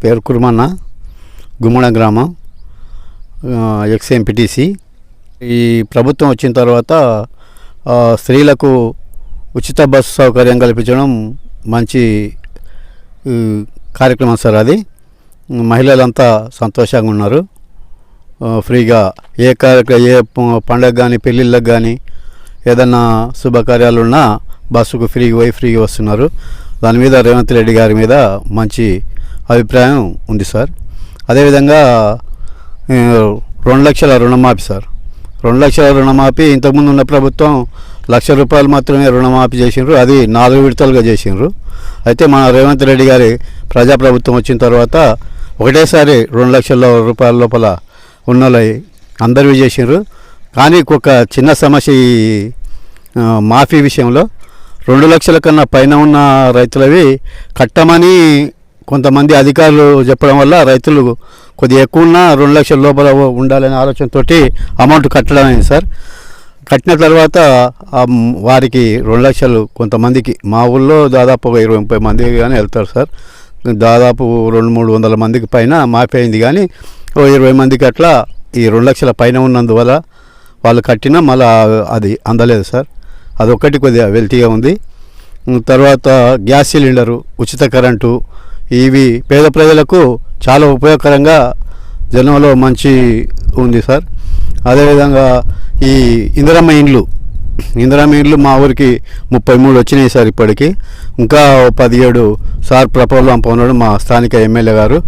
పేరు కుర్మన్న, గుమ్మడ గ్రామం, ఎక్స్ఎంపీటీసీ. ఈ ప్రభుత్వం వచ్చిన తర్వాత స్త్రీలకు ఉచిత బస్సు సౌకర్యం కల్పించడం మంచి కార్యక్రమం సార్. అది మహిళలంతా సంతోషంగా ఉన్నారు. ఫ్రీగా ఏ పండగ కానీ పెళ్ళిళ్ళకి కానీ ఏదన్నా శుభకార్యాలు ఉన్నా బస్సుకు ఫ్రీగా వస్తున్నారు. దాని మీద రేవంత్ రెడ్డి గారి మీద మంచి అభిప్రాయం ఉంది సార్. అదేవిధంగా 2 లక్షల రుణమాఫీ సార్. 2 లక్షల రుణమాఫీ ఇంతకుముందు ఉన్న ప్రభుత్వం ₹1,00,000 మాత్రమే రుణమాఫీ చేసిండ్రు. అది 4 విడతలుగా చేసిండ్రు. అయితే మన రేవంత్ రెడ్డి గారి ప్రజాప్రభుత్వం వచ్చిన తర్వాత ఒకటేసారి ₹2,00,000 లోపల ఉన్నోళ్ళై అందరివి చేసిండ్రు. కానీ ఒక చిన్న సమస్య ఈ మాఫీ విషయంలో 2 లక్షల కన్నా పైన ఉన్న రైతులవి కట్టమని కొంతమంది అధికారులు చెప్పడం వల్ల రైతులు కొద్దిగా ఎక్కువ ఉన్న 2 లక్షల లోపల ఉండాలనే ఆలోచనతో అమౌంట్ కట్టడం అయింది సార్. కట్టిన తర్వాత వారికి 2 లక్షలు కొంతమందికి మా ఊళ్ళో దాదాపు 20-30 మంది కానీ వెళ్తారు సార్. దాదాపు 200-300 మందికి పైన మాఫీ అయింది. కానీ 20 మందికి అట్లా ఈ 2 లక్షల పైన ఉన్నందువల్ల వాళ్ళు కట్టినా మళ్ళీ అది అందలేదు సార్. అదొక్కటి కొద్దిగా వెల్తీగా ఉంది. తర్వాత గ్యాస్ సిలిండరు, ఉచిత కరెంటు, ఇవి పేద ప్రజలకు చాలా ఉపయోగకరంగా జనంలో మంచి ఉంది సార్. అదేవిధంగా ఈ ఇందిరమ్మ ఇండ్లు మా ఊరికి 33 వచ్చినాయి సార్. ఇప్పటికీ ఇంకా 17 సార్ ప్రపోజల్ పంపన్నాడు మా స్థానిక ఎమ్మెల్యే గారు.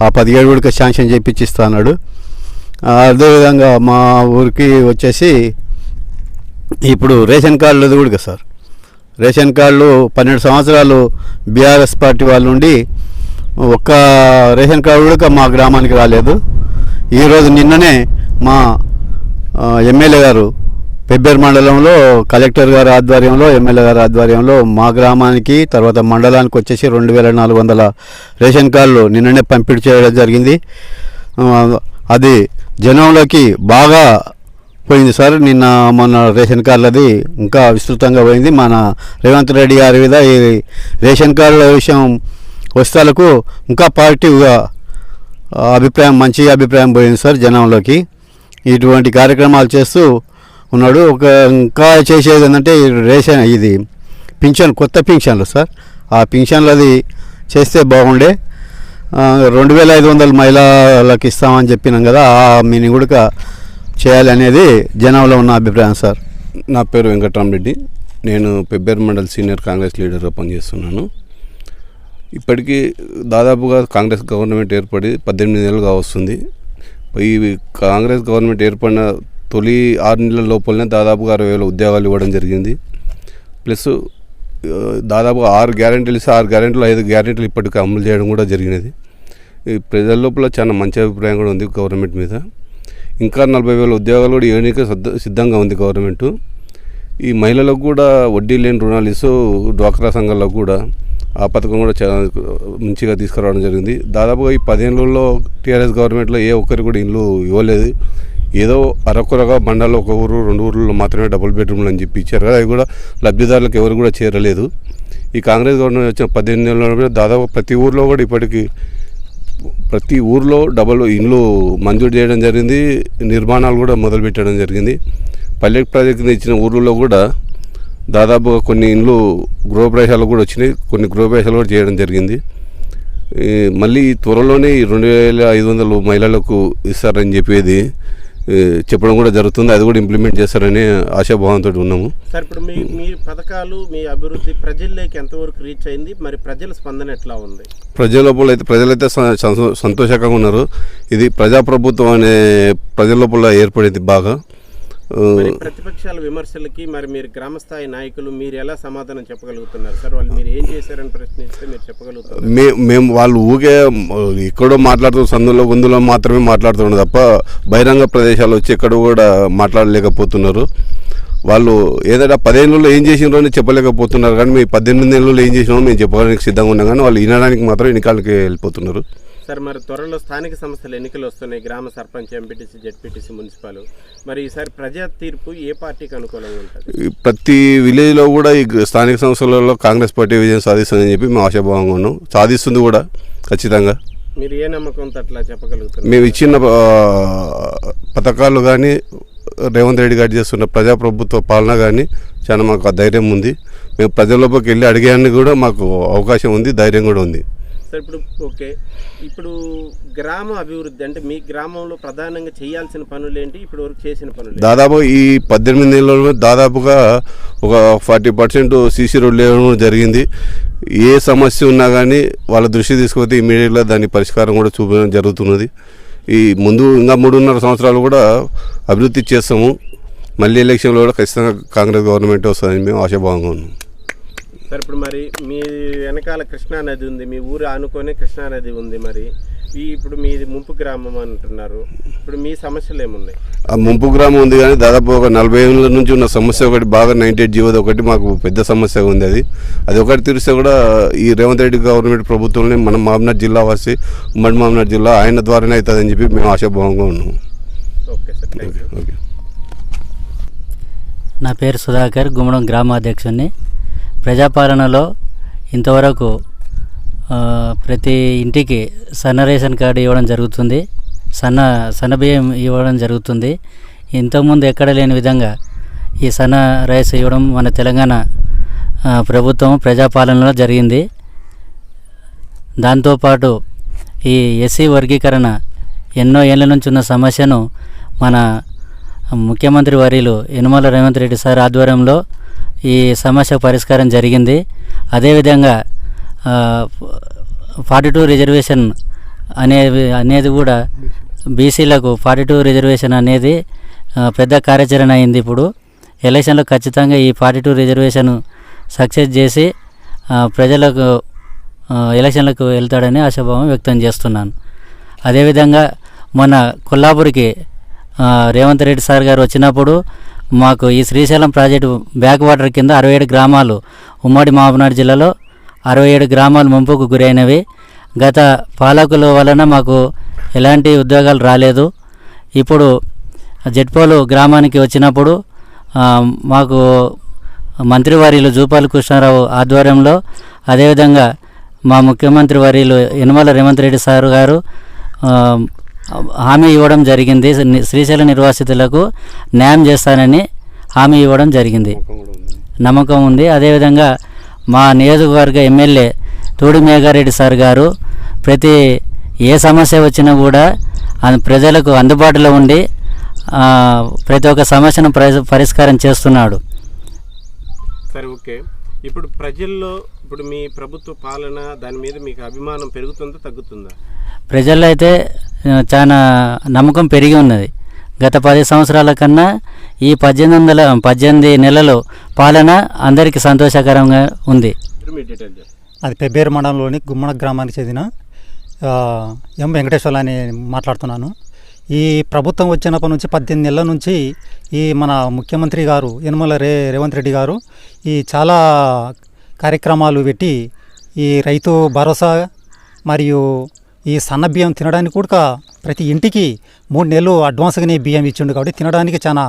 ఆ 17 కూడా శాంక్షన్ చేయించిస్తున్నాడు. అదేవిధంగా మా ఊరికి వచ్చేసి ఇప్పుడు రేషన్ కార్డులు కూడా సార్. రేషన్ కార్డులు 12 సంవత్సరాలు బీఆర్ఎస్ పార్టీ వాళ్ళు ఉండి ఒక్క రేషన్ కార్డు కూడా మా గ్రామానికి రాలేదు. ఈరోజు నిన్ననే మా ఎమ్మెల్యే గారు పెబ్బేరు మండలంలో కలెక్టర్ గారి ఆధ్వర్యంలో, ఎమ్మెల్యే గారి ఆధ్వర్యంలో మా గ్రామానికి తర్వాత మండలానికి వచ్చేసి 2400 రేషన్ కార్డులు నిన్ననే పంపిణీ చేయడం జరిగింది. అది జనంలోకి బాగా పోయింది సార్. నిన్న మొన్న రేషన్ కార్డులది ఇంకా విస్తృతంగా పోయింది. మన రేవంత్ రెడ్డి గారి మీద ఈ రేషన్ కార్డుల విషయం వస్తాలకు ఇంకా పాజిటివ్గా మంచి అభిప్రాయం పోయింది సార్ జనంలోకి. ఇటువంటి కార్యక్రమాలు చేస్తూ ఉన్నాడు. ఇంకా చేసేది ఏంటంటే ఇది కొత్త పింఛన్లు సార్. ఆ పింఛన్లది చేస్తే బాగుండే. 2500 మహిళలకు ఇస్తామని చెప్పినాం కదా, ఆ మీని కూడా చేయాలనేది జనంలో ఉన్న అభిప్రాయం సార్. నా పేరు వెంకటరామరెడ్డి. నేను పెబ్బేరు మండల్ సీనియర్ కాంగ్రెస్ లీడర్గా పనిచేస్తున్నాను. ఇప్పటికీ దాదాపుగా కాంగ్రెస్ గవర్నమెంట్ ఏర్పడి 18 నెలలుగా వస్తుంది. ఈ కాంగ్రెస్ గవర్నమెంట్ ఏర్పడిన తొలి 6 నెలల లోపలనే దాదాపుగా 60,000 ఉద్యోగాలు ఇవ్వడం జరిగింది. ప్లస్ దాదాపుగా 6 గ్యారెంటీలు ఇస్తే 6 గ్యారెంటీలు 5 గ్యారెంటీలు ఇప్పటికీ అమలు చేయడం కూడా జరిగినది. ఈ ప్రజల లోపల చాలా మంచి అభిప్రాయం కూడా ఉంది గవర్నమెంట్ మీద. ఇంకా 40,000 ఉద్యోగాలు కూడా ఇవ్వడానికి సిద్ధంగా ఉంది గవర్నమెంటు. ఈ మహిళలకు కూడా వడ్డీ లేని రుణాలు ఇస్తూ డ్వాక్రా సంఘాలకు కూడా ఆ పథకం కూడా చాలా మంచిగా తీసుకురావడం జరిగింది. దాదాపుగా ఈ 10 ఏళ్ళలో టీఆర్ఎస్ గవర్నమెంట్లో ఏ ఒక్కరికి కూడా ఇల్లు ఇవ్వలేదు. ఏదో అరకొరగా మండలంలో 1 ఊరు 2 ఊర్లలో మాత్రమే డబుల్ బెడ్రూమ్లు అని చెప్పి ఇచ్చారు కదా, అవి కూడా లబ్ధిదారులకు ఎవరు కూడా చేరలేదు. ఈ కాంగ్రెస్ గవర్నమెంట్ వచ్చిన 18 నెలల్లో దాదాపు ప్రతి ఊర్లో కూడా ఇప్పటికీ ప్రతి ఊర్లో డబుల్ ఇండ్లు మంజూరు చేయడం జరిగింది. నిర్మాణాలు కూడా మొదలుపెట్టడం జరిగింది. పల్లె ప్రాజెక్టు ఇచ్చిన ఊర్లలో కూడా దాదాపుగా కొన్ని ఇండ్లు గృహప్రవేశాలు కూడా వచ్చినాయి, కొన్ని గృహప్రవేశాలు కూడా చేయడం జరిగింది. మళ్ళీ త్వరలోనే 2500 మహిళలకు ఇస్తారని చెప్పేది చెప్పడం కూడా జరుగుతుంది. అది కూడా ఇంప్లిమెంట్ చేస్తారని ఆశాభావంతో ఉన్నాము. సార్, ఇప్పుడు మీ పథకాలు, మీ అభివృద్ధి ప్రజల్లోకి ఎంతవరకు రీచ్ అయింది? మరి ప్రజల స్పందన ఎట్లా ఉంది? ప్రజలైతే సంతోషంగా ఉన్నారు. ఇది ప్రజాప్రభుత్వం అనే ప్రజల లోపల ఏర్పడింది బాగా. ప్రతిపక్షాల విమర్శలకి మరి మీరు గ్రామస్థాయి నాయకులు మీరు ఎలా సమాధానం చెప్పగలుగుతున్నారు సార్? వాళ్ళు మీరు ఏం చేశారని ప్రశ్నిస్తే మీరు చెప్పగలుగుతారు? మేము వాళ్ళు ఊగే ఎక్కడో మాట్లాడుతూ సందులో గొంతులో మాత్రమే మాట్లాడుతున్నారు తప్ప బహిరంగ ప్రదేశాలు వచ్చి ఎక్కడ కూడా మాట్లాడలేకపోతున్నారు. వాళ్ళు ఏదైనా 10 ఏళ్ళలో ఏం చేసినారో అని చెప్పలేకపోతున్నారు. కానీ మేము 18 ఏళ్ళలో ఏం చేసినామో మేము చెప్పడానికి సిద్ధంగా ఉన్నాం. కానీ వాళ్ళు వినడానికి మాత్రం ఎన్నికలకి వెళ్ళిపోతున్నారు. సార్, మరి త్వరలో స్థానిక సంస్థల ఎన్నికలు వస్తున్నాయి. గ్రామ సర్పంచ్, ఎంపీటీసీ, జెడ్పీటీసీ, మున్సిపల్. మరి ఈసారి ప్రజా తీర్పు ఏ పార్టీకి అనుకూలంగా ఉంటుంది? ప్రతి విలేజ్లో కూడా ఈ స్థానిక సంస్థలలో కాంగ్రెస్ పార్టీ విజయం సాధిస్తుందని చెప్పి మేము ఆశాభావంగా ఉన్నాం. సాధిస్తుంది కూడా ఖచ్చితంగా. మీరు ఏ నమ్మకంతో అట్లా చెప్పగలుగుతారు? మేము ఇచ్చిన పథకాలు కానీ రేవంత్ రెడ్డి గారు చేస్తున్న ప్రజాప్రభుత్వ పాలన కానీ చాలా మాకు ఆ ధైర్యం ఉంది. మేము ప్రజల్లోకి వెళ్ళి అడిగేయాన్ని కూడా మాకు అవకాశం ఉంది, ధైర్యం కూడా ఉంది. సార్ ఇప్పుడు ఓకే, ఇప్పుడు గ్రామ అభివృద్ధి అంటే మీ గ్రామంలో ప్రధానంగా చేయాల్సిన పనులు ఏంటి, ఇప్పుడు వరకు చేసిన పనులు? దాదాపు ఈ 18 నెలల్లో దాదాపుగా ఒక 40% సీసీ రోడ్లు వేయడం జరిగింది. ఏ సమస్య ఉన్నా కానీ వాళ్ళ దృష్టి తీసుకుపోతే ఇమీడియట్గా దాని పరిష్కారం కూడా చూపడం జరుగుతున్నది. ఈ ముందు ఇంకా 3.5 సంవత్సరాలు కూడా అభివృద్ధి చేస్తాము. మళ్ళీ ఎలక్షన్లో కూడా ఖచ్చితంగా కాంగ్రెస్ గవర్నమెంట్ వస్తుందని మేము ఆశాభావంగా ఉన్నాం. సార్ ఇప్పుడు మరి మీ వెనకాల కృష్ణానది ఉంది, మీ ఊరు ఆనుకొనే కృష్ణానది ఉంది, మరి ఇప్పుడు మీది ముంపు గ్రామం అంటున్నారు, ఇప్పుడు మీ సమస్యలు ఏమున్నాయి? ఆ ముంపు గ్రామం ఉంది కానీ దాదాపు ఒక 40 ఏళ్ళ నుంచి ఉన్న సమస్య ఒకటి బాగా 98 జీవోది ఒకటి మాకు పెద్ద సమస్య ఉంది. అది ఒకటి తీరిస్తే కూడా ఈ రేవంత్ రెడ్డి గవర్నమెంట్ ప్రభుత్వంలో మనం మామనాథ్ జిల్లా వాసి ఉమ్మడి మామనాథ్ జిల్లా ఆయన ద్వారానే అవుతుందని చెప్పి మేము ఆశాభావంగా ఉన్నాము. Okay sir, thank you. Okay. నా పేరు సుధాకర్, గుమ్మడం గ్రామాధ్యక్షుడిని. ప్రజాపాలనలో ఇంతవరకు ప్రతి ఇంటికి సన్న రేషన్ కార్డు ఇవ్వడం జరుగుతుంది, సన్న బియ్యం ఇవ్వడం జరుగుతుంది. ఇంతకుముందు ఎక్కడ లేని విధంగా ఈ సన్న రైస్ ఇవ్వడం మన తెలంగాణ ప్రభుత్వం ప్రజాపాలనలో జరిగింది. దాంతోపాటు ఈ ఎస్సీ వర్గీకరణ ఎన్నో ఏళ్ళ నుంచి ఉన్న సమస్యను మన ముఖ్యమంత్రి వర్యులు యనమల రేవంత్ రెడ్డి సార్ ఆధ్వర్యంలో ఈ సమస్య పరిష్కారం జరిగింది. అదేవిధంగా 42 రిజర్వేషన్ అనేది కూడా బీసీలకు 42 రిజర్వేషన్ అనేది పెద్ద కార్యాచరణ అయింది. ఇప్పుడు ఎలక్షన్లో ఖచ్చితంగా ఈ 42 రిజర్వేషన్ సక్సెస్ చేసి ప్రజలకు ఎలక్షన్లకు వెళ్తాడని ఆశాభావం వ్యక్తం చేస్తున్నాను. అదేవిధంగా మన కొల్లాపూర్కి రేవంత్ రెడ్డి సార్ గారు వచ్చినప్పుడు మాకు ఈ శ్రీశైలం ప్రాజెక్టు బ్యాక్ వాటర్ కింద 67 గ్రామాలు ఉమ్మడి మహబూబ్నగర్ జిల్లాలో 67 గ్రామాలు ముంపుకు గురైనవి. గత పాలకుల వలన మాకు ఎలాంటి ఉద్యోగాలు రాలేదు. ఇప్పుడు జెడ్పోలు గ్రామానికి వచ్చినప్పుడు మాకు మంత్రివర్యులు జూపాలి కృష్ణారావు ఆధ్వర్యంలో, అదేవిధంగా మా ముఖ్యమంత్రి వర్యులు యనమల రేవంత్ రెడ్డి సార్ గారు హామీ ఇవ్వడం జరిగింది. శ్రీశైలం నిర్వాసితులకు న్యాయం చేస్తానని హామీ ఇవ్వడం జరిగింది, నమ్మకం ఉంది. అదేవిధంగా మా నియోజకవర్గ ఎమ్మెల్యే తూడి మేఘారెడ్డి సార్ గారు ప్రతి ఏ సమస్య వచ్చినా కూడా ప్రజలకు అందుబాటులో ఉండి ప్రతి ఒక్క సమస్యను పరిష్కారం చేస్తున్నాడు. సరే, ఓకే. ఇప్పుడు ప్రజల్లో ఇప్పుడు మీ ప్రభుత్వ పాలన దాని మీద మీకు అభిమానం పెరుగుతుందా తగ్గుతుందా? ప్రజల్లో అయితే చాలా నమ్మకం పెరిగి ఉన్నది. గత 10 సంవత్సరాల కన్నా ఈ 18 నెలలు పాలన అందరికీ సంతోషకరంగా ఉంది. అది పెబ్బేరు మండలంలోని గుమ్మడ గ్రామానికి చెందిన ఎం వెంకటేశ్వర్లు అని మాట్లాడుతున్నాను. ఈ ప్రభుత్వం వచ్చినప్పటి నుంచి 18 నెలల నుంచి ఈ మన ముఖ్యమంత్రి గారు యనమల రేవంత్ రెడ్డి గారు ఈ చాలా కార్యక్రమాలు పెట్టి ఈ రైతు భరోసా మరియు ఈ సన్న బియ్యం తినడానికి కూడా ప్రతి ఇంటికి 3 నెలలు అడ్వాన్స్గానే బియ్యం ఇచ్చిండు కాబట్టి తినడానికి చాలా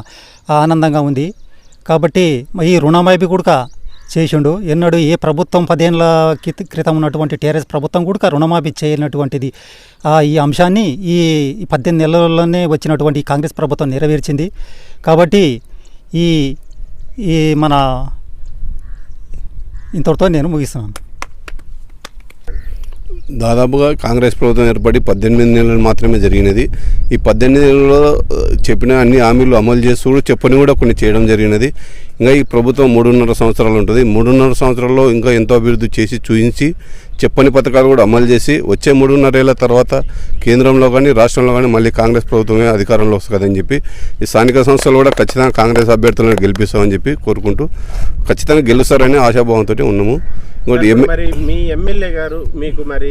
ఆనందంగా ఉంది. కాబట్టి ఈ రుణమాఫీ కూడా చేసిండు. ఎన్నడూ ఏ ప్రభుత్వం 10 ఏళ్ళ క్రితం ఉన్నటువంటి టీఆర్ఎస్ ప్రభుత్వం కూడా రుణమాఫీ చేయనటువంటిది ఈ అంశాన్ని ఈ 18 నెలల్లోనే వచ్చినటువంటి కాంగ్రెస్ ప్రభుత్వం నెరవేర్చింది. కాబట్టి ఈ మన ఇంతటితో నేను ముగిస్తున్నాను. దాదాపుగా కాంగ్రెస్ ప్రభుత్వం ఏర్పడి 18 నెలలు మాత్రమే జరిగినది. ఈ 18 నెలల్లో చెప్పిన అన్ని హామీలు అమలు చేస్తూ చెప్పని కూడా కొన్ని చేయడం జరిగినది. ఇంకా ఈ ప్రభుత్వం 3.5 సంవత్సరాలు ఉంటుంది. 3.5 సంవత్సరాల్లో ఇంకా ఎంతో అభివృద్ధి చేసి చూపించి చెప్పని పథకాలు కూడా అమలు చేసి వచ్చే 3.5 ఏళ్ల తర్వాత కేంద్రంలో కానీ రాష్ట్రంలో కానీ మళ్ళీ కాంగ్రెస్ ప్రభుత్వమే అధికారంలో వస్తుంది కదని చెప్పి ఈ స్థానిక సంస్థలు కూడా ఖచ్చితంగా కాంగ్రెస్ అభ్యర్థులను గెలిపిస్తామని చెప్పి కోరుకుంటూ ఖచ్చితంగా గెలుస్తారని ఆశాభావంతో ఉన్నాము. మరి మీ ఎమ్మెల్యే గారు మీకు మరి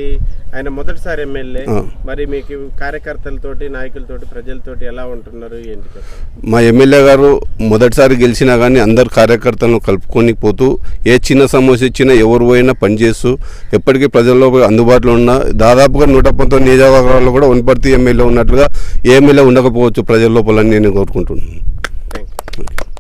ఆయన మొదటిసారి ఎమ్మెల్యే, మరి మీకు కార్యకర్తలతోటి నాయకులతోటి ప్రజలతోటి ఎలా ఉంటున్నారు ఏంటి చెప్పండి? మా ఎమ్మెల్యే గారు మొదటిసారి గెలిచినా కానీ అందరు కార్యకర్తలను కలుపుకొని పోతూ ఏ చిన్న సమస్య ఇచ్చినా ఎవరు పోయినా పనిచేస్తూ ఎప్పటికీ ప్రజల్లో అందుబాటులో ఉన్న దాదాపుగా 119 నియోజకవర్గాల్లో కూడా వనపర్తి ఎమ్మెల్యే ఉన్నట్లుగా ఏ ఎమ్మెల్యే ఉండకపోవచ్చు ప్రజల లోపలని నేను కోరుకుంటున్నాను.